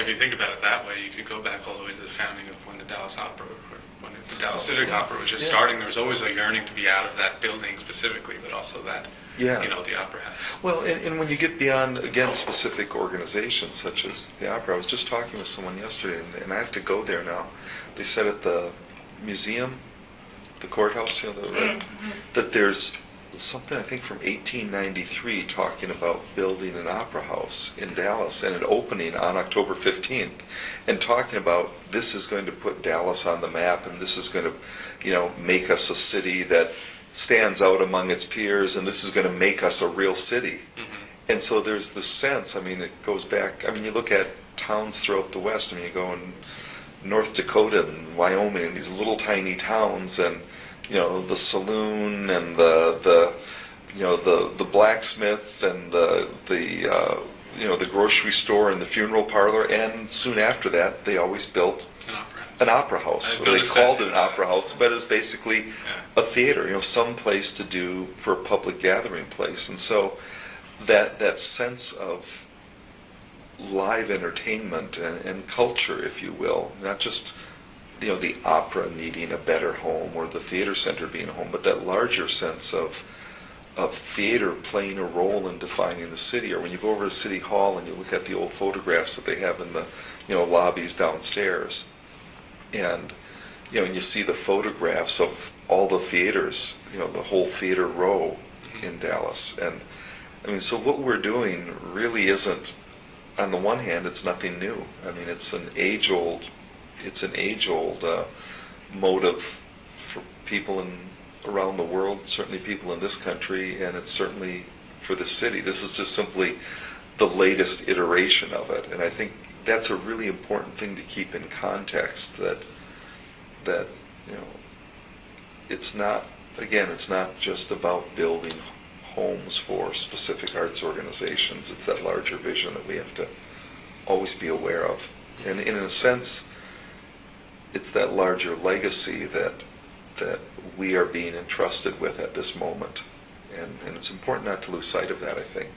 if you think about it that way, you could go back all the way to the founding of when the Dallas Opera, or when the Dallas Civic Opera was just starting. There was always a yearning to be out of that building specifically, but also that, the Opera House. Well, and when you get beyond, again, specific organizations such as the Opera, I was just talking with someone yesterday, and I have to go there now. They said at the museum, the courthouse, that there's something, I think, from 1893 talking about building an opera house in Dallas and an opening on October 15th, and talking about this is going to put Dallas on the map, and this is going to, make us a city that stands out among its peers, and this is going to make us a real city. And so there's this sense, it goes back, you look at towns throughout the West, you go in North Dakota and Wyoming, and these little tiny towns, and the saloon and the blacksmith and the grocery store and the funeral parlor, and soon after that they always built an opera house. They called it an opera house, but it was basically a theater, some place to do for a public gathering place. And so that sense of live entertainment and culture, if you will, not just the opera needing a better home or the theater center being a home, but that larger sense of theater playing a role in defining the city. Or when you go over to City Hall and you look at the old photographs that they have in the lobbies downstairs, and and you see the photographs of all the theaters, the whole theater row in Dallas. And so what we're doing really isn't, on the one hand, it's nothing new. It's an age-old motive for people around the world, certainly people in this country, and it's certainly for the city. This is just simply the latest iteration of it, and I think that's a really important thing to keep in context. That it's not just about building homes for specific arts organizations. It's that larger vision that we have to always be aware of, and in a sense, it's that larger legacy that we are being entrusted with at this moment, and it's important not to lose sight of that, I think.